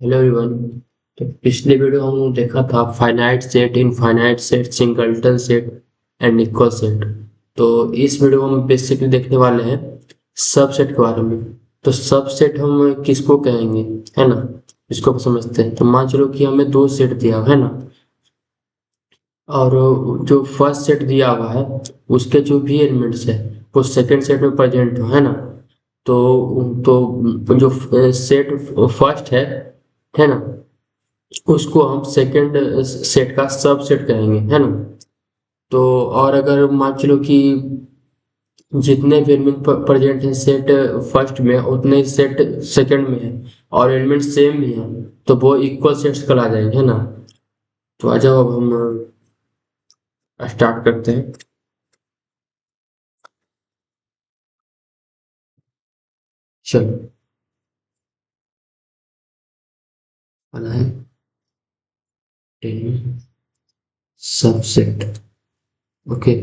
Hello everyone. तो पिछले video हम लोग देखा था finite set, infinite set, singleton set and equal set. तो इस वीडियो में हम बेसिकली देखने वाले हैं सबसेट के बारे में। तो सबसेट हम किसको कहेंगे, है ना? इसको समझते हैं। तो मान चलो कि हमें दो सेट दिया हुआ है ना, और जो फर्स्ट सेट दिया हुआ है उसके जो भी एलिमेंट्स है वो सेकंड सेट में प्रेजेंट हो, है ना? तो जो सेट फर्स्ट है ना, उसको हम सेकंड सेट का सबसेट कहेंगे, है ना? तो और अगर मान चलो कि जितने भी एलिमेंट प्रेजेंट हैं सेट फर्स्ट में उतने ही सेट सेकंड में है और एलिमेंट सेम भी है, तो वो इक्वल सेट्स कहला जाएंगे, है ना? तो आ जाओ अब हम स्टार्ट करते हैं। चलो, वाला है ten subset. Okay,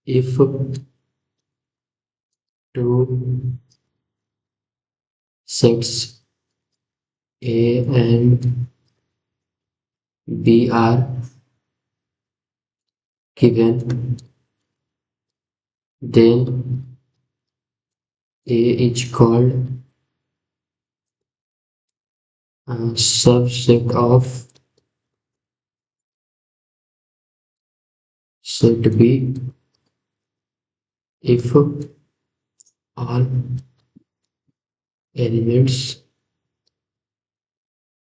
if two sets A and B are given, then A is called a subset of set B if all elements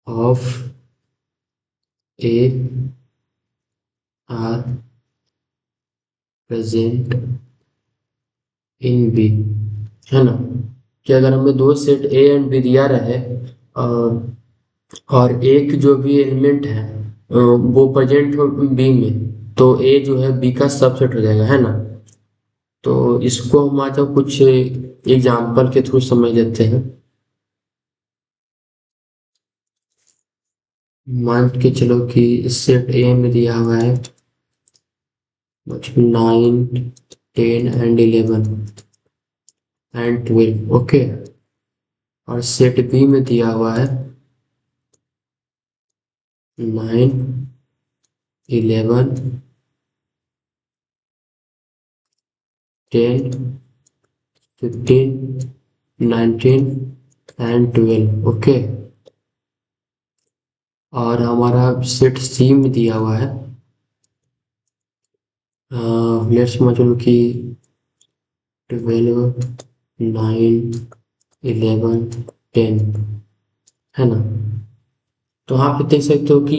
of A are present in B, है ना? कि अगर हमें दो सेट A एंड B दिया रहे और एक जो भी एलिमेंट है वो प्रेजेंट हो बी में, तो ए जो है बी का सबसेट हो जाएगा, है ना? तो इसको हम आज कुछ एग्जाम्पल के थ्रू समझ लेते हैं। मान के चलो कि सेट ए में दिया हुआ है 9, 10 एंड 11 एंड 12। ओके, और सेट बी में दिया हुआ है 9, 11, 10, 15, 19 एंड 12। ओके, और हमारा सेट सी में दिया हुआ है लेट्स समझ लो कि 12, 9, 11, 10, है ना? तो यहाँ पे देख सकते हो कि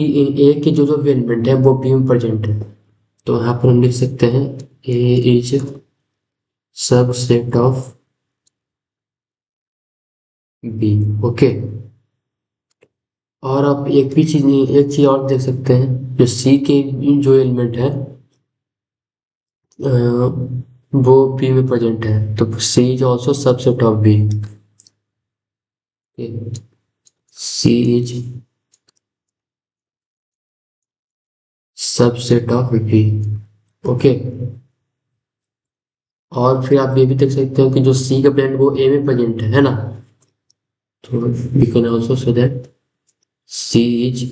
ए के जो जो एलिमेंट है वो बी में प्रेजेंट है। तो यहाँ पर हम लिख सकते हैं A is subset of B. Okay, और आप एक चीज और देख सकते हैं, जो सी के जो एलिमेंट है वो बी में प्रेजेंट है, तो C is also subset of B. C is subset of B. Okay, और फिर आप ये भी देख सकते हो कि जो सी का ब्रांड वो ए में प्रेजेंट है ना? तो we can also say that C is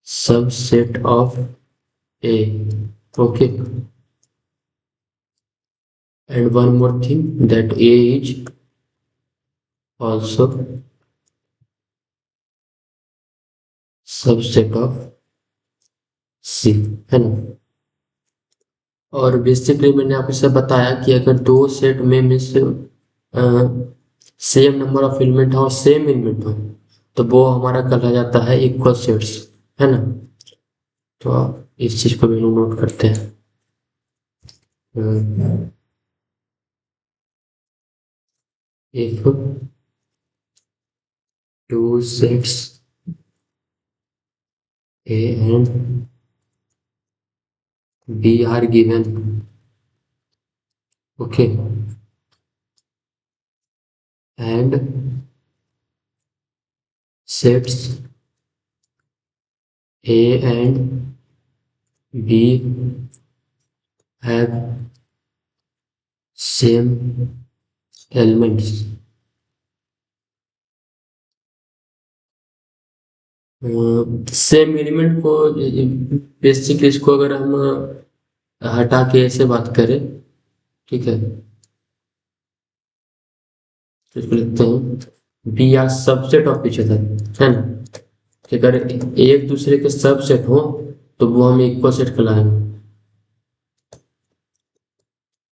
subset of A. Okay, and one more thing that A is also subset of C, है ना? और बेसिकली मैंने आपको से बताया कि अगर दो सेट में means same number of element हो और सेम एलिमेंट हो, तो वो हमारा कहला जाता है इक्वल सेट्स, है ना? तो आप इस चीज को भी नोट करते हैं। if two sets A and B are given, okay, and sets A and B have same elements. Same element को बेसिक इसको अगर हम हटा के ऐसे बात करें, ठीक है, तो इसको लिखते हैं B are subset of each other, है ना। कि अगर एक दूसरे के सबसेट हो तो वो हम इक्वल सेट कहलाएंगे,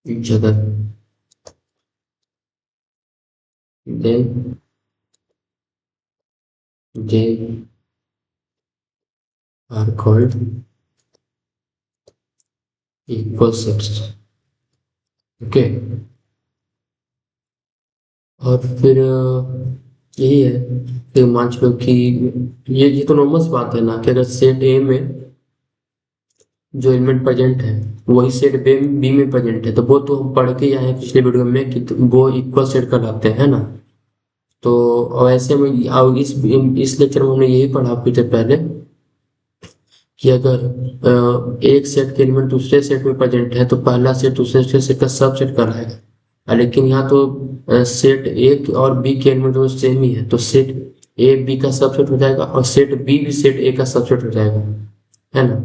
each other. Then they are called equal sets. Okay. और फिर यही है कि मान लो कि ये तो नॉर्मल सी बात है ना कि अगर सेट ए में जो एलिमेंट प्रेजेंट है वही सेट बी में प्रेजेंट है, तो वो तो हम पढ़ के आए हैं पिछले वीडियो में कि वो इक्वल सेट कहलाते हैं ना। तो और ऐसे में अब इस लेक्चर में हमने यही पढ़ा कुछ देर पहले कि अगर एक सेट के एलिमेंट दूसरे सेट में प्रेजेंट है तो पहला सेट दूसरे सेट का सब सेट कहलाएगा। लेकिन यहाँ तो सेट ए और बी के एलिमेंट दोनों सेम ही है, तो सेट ए बी का सबसेट हो जाएगा और सेट बी भी सेट ए का सबसेट हो जाएगा, है ना।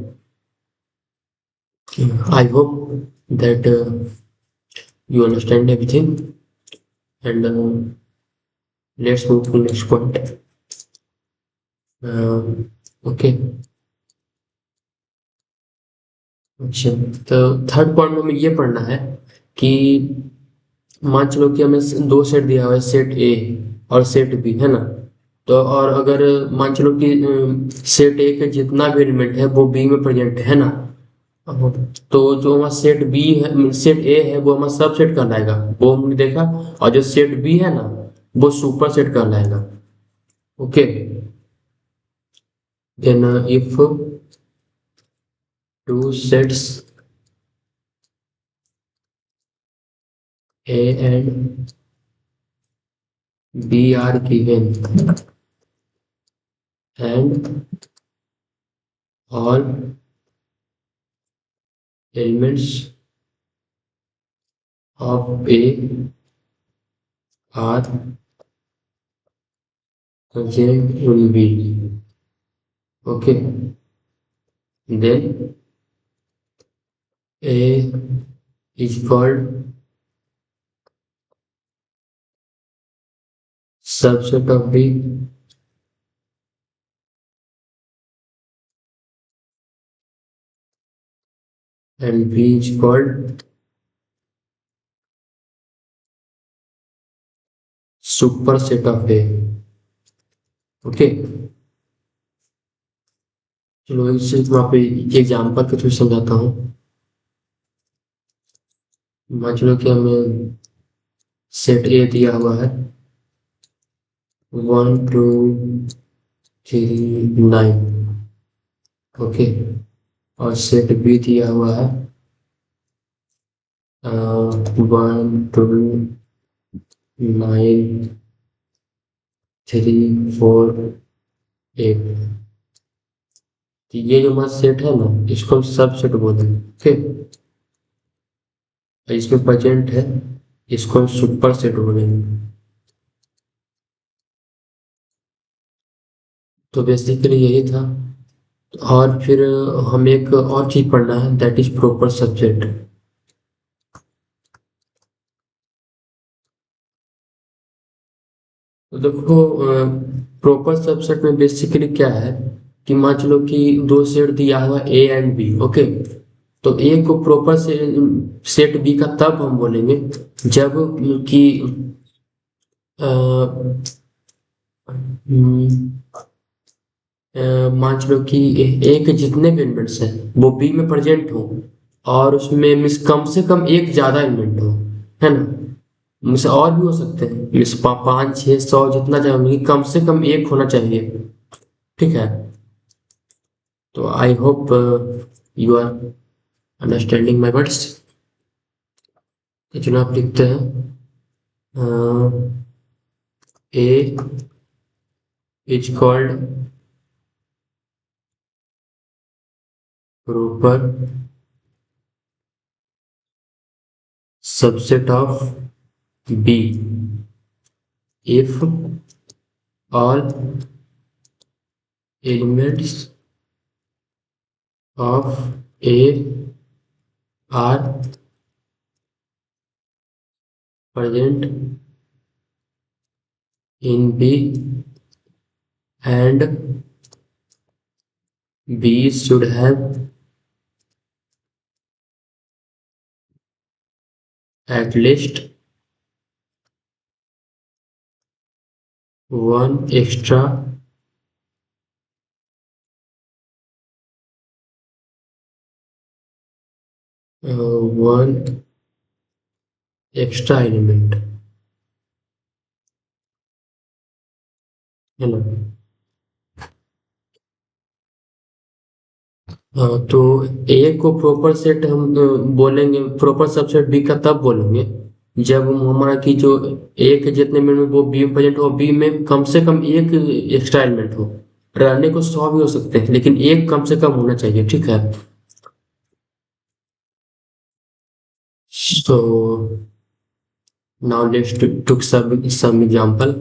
I hope that you understand everything, and let's move to next point. Okay. अच्छा, तो थर्ड पॉइंट में हमें ये पढ़ना है कि मान चलो कि हमें दो सेट दिया हुआ है, सेट ए और सेट बी, है ना। तो और अगर मान चलो कि सेट ए का जितना भी एलिमेंट है वो बी में प्रेजेंट है ना, तो जो हमारा सेट बी है, सेट ए है, वो हमारा सब सेट कहलाएगा, वो हमने देखा। और जो सेट बी है ना वो सुपर सेट कहलाएगा। Okay. Then if two sets A and B are given and all elements of A are contained in B. Okay, then A is called subset of B and B is called superset of A. Okay. चलो इसे वहाँ पे example के through समझाता हूँ। मान लो कि हमें सेट ए दिया हुआ है 1 2 3 9, ओके। और सेट बी दिया हुआ है 1 2 9 3 4 8। तो ये जो हमारा सेट है ना इसको हम सब सेट बोलेंगे, ओके। इसमें प्रेजेंट है, इसको हम सुपर सेट बोलेंगे। तो बेसिकली यही था। और फिर हमें एक और चीज पढ़ना है, दैट इज प्रॉपर सब्जेक्ट। तो देखो प्रॉपर सबसेट में बेसिकली क्या है कि मान चलो कि दो सेट दिया हुआ ए एंड बी, ओके। तो ए को प्रॉपर से सेट बी का तब हम बोलेंगे जब कि मान चलो कि ए के जितने भी एलिमेंट्स हैं वो बी में प्रेजेंट हो और उसमें मिस कम से कम एक ज्यादा एलिमेंट हो, है ना। मिस और भी हो सकते हैं, मिस 5 6 100 जितना चाहिए, कम से कम एक होना चाहिए, ठीक है। तो I hope you are understanding my words. तो चलो आप लिखते हैं A is called proper subset of B. If all elements of A are present in B and B should have at least one extra one extra element है ना। तो ए को proper set हम बोलेंगे, प्रॉपर सबसेट बी का तब बोलेंगे जब हमारा की जो ए के जितने में वो बी में प्रेजेंट हो, बी में कम से कम एक एक्स्ट्रा एलिमेंट हो। रहने को 100 भी हो सकते हैं लेकिन एक कम से कम होना चाहिए, ठीक है। So now let's took some example.